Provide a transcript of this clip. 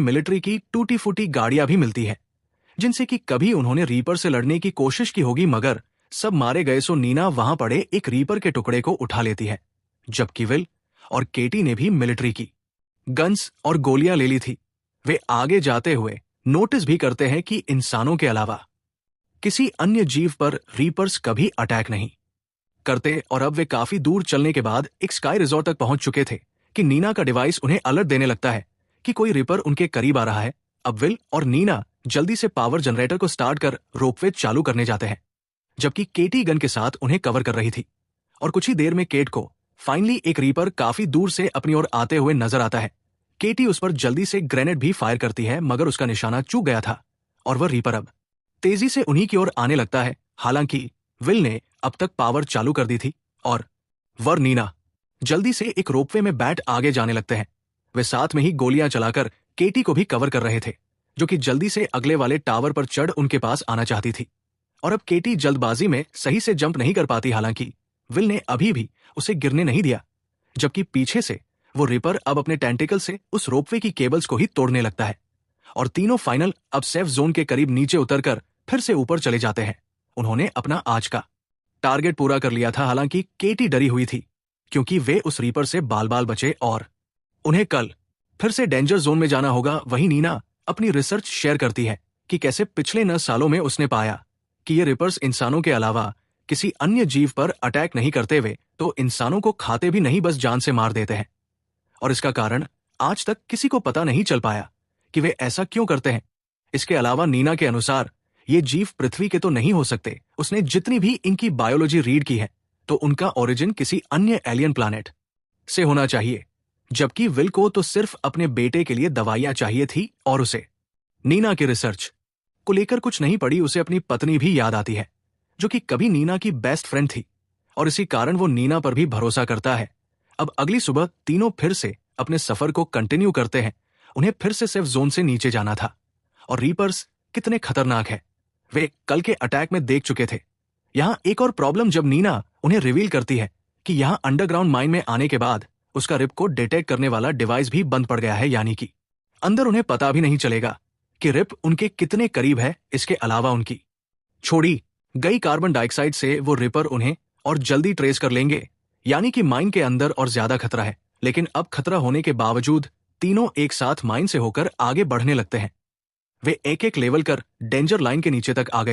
Military की टूटी फूटी गाड़ियां भी मिलती है, जिनसे कि कभी उन्होंने रीपर से लड़ने की कोशिश की होगी, मगर सब मारे गए। सो नीना वहां पड़े एक रीपर के टुकड़े को उठा लेती है, जबकि विल और केटी ने भी मिलिट्री की गन्स और गोलियां ले ली थी। वे आगे जाते हुए नोटिस भी करते हैं कि इंसानों के अलावा किसी अन्य जीव पर रीपर्स कभी अटैक नहीं करते। और अब वे काफी दूर चलने के बाद एक स्काई रिजॉर्ट तक पहुंच चुके थे कि नीना का डिवाइस उन्हें अलर्ट देने लगता है कि कोई रीपर उनके करीब आ रहा है। अब विल और नीना जल्दी से पावर जनरेटर को स्टार्ट कर रोपवे चालू करने जाते हैं, जबकि केटी गन के साथ उन्हें कवर कर रही थी। और कुछ ही देर में केट को फाइनली एक रीपर काफी दूर से अपनी ओर आते हुए नजर आता है। केटी उस पर जल्दी से ग्रेनेड भी फायर करती है, मगर उसका निशाना चूक गया था और वह रीपर अब तेजी से उन्हीं की ओर आने लगता है। हालांकि विल ने अब तक पावर चालू कर दी थी और नीना जल्दी से एक रोपवे में बैठ आगे जाने लगते हैं। वे साथ में ही गोलियां चलाकर केटी को भी कवर कर रहे थे, जो कि जल्दी से अगले वाले टावर पर चढ़ उनके पास आना चाहती थी। और अब केटी जल्दबाजी में सही से जंप नहीं कर पाती। हालांकि विल ने अभी भी उसे गिरने नहीं दिया, जबकि पीछे से वो रिपर अब अपने टेंटिकल से उस रोपवे की केबल्स को ही तोड़ने लगता है। और तीनों फाइनल अब सेफ जोन के करीब नीचे उतरकर फिर से ऊपर चले जाते हैं। उन्होंने अपना आज का टारगेट पूरा कर लिया था। हालांकि केटी डरी हुई थी, क्योंकि वे उस रीपर से बाल बाल बचे और उन्हें कल फिर से डेंजर जोन में जाना होगा। वहीं नीना अपनी रिसर्च शेयर करती है कि कैसे पिछले 9 सालों में उसने पाया कि ये रिपर्स इंसानों के अलावा किसी अन्य जीव पर अटैक नहीं करते, हुए तो इंसानों को खाते भी नहीं, बस जान से मार देते हैं। और इसका कारण आज तक किसी को पता नहीं चल पाया कि वे ऐसा क्यों करते हैं। इसके अलावा नीना के अनुसार ये जीव पृथ्वी के तो नहीं हो सकते। उसने जितनी भी इनकी बायोलॉजी रीड की है, तो उनका ओरिजिन किसी अन्य एलियन प्लैनेट से होना चाहिए। जबकि विल को तो सिर्फ अपने बेटे के लिए दवाइयां चाहिए थी और उसे नीना की रिसर्च को लेकर कुछ नहीं पड़ी। उसे अपनी पत्नी भी याद आती है, जो कि कभी नीना की बेस्ट फ्रेंड थी, और इसी कारण वो नीना पर भी भरोसा करता है। अब अगली सुबह तीनों फिर से अपने सफर को कंटिन्यू करते हैं। उन्हें फिर से सेफ जोन से नीचे जाना था। और रीपर्स कितने खतरनाक है, वे कल के अटैक में देख चुके थे। यहां एक और प्रॉब्लम जब नीना उन्हें रिवील करती है कि यहां अंडरग्राउंड माइन में आने के बाद उसका रिप को डिटेक्ट करने वाला डिवाइस भी बंद पड़ गया है, यानी कि अंदर उन्हें पता भी नहीं चलेगा कि रिप उनके कितने करीब है। इसके अलावा उनकी छोड़ी गई कार्बन डाइऑक्साइड से वो रिपर उन्हें और जल्दी ट्रेस कर लेंगे, यानी कि माइन के अंदर और ज्यादा खतरा है। लेकिन अब खतरा होने के बावजूद तीनों एक साथ माइन से होकर आगे बढ़ने लगते हैं। वे एक एक लेवल कर डेंजर लाइन के नीचे तक आ गए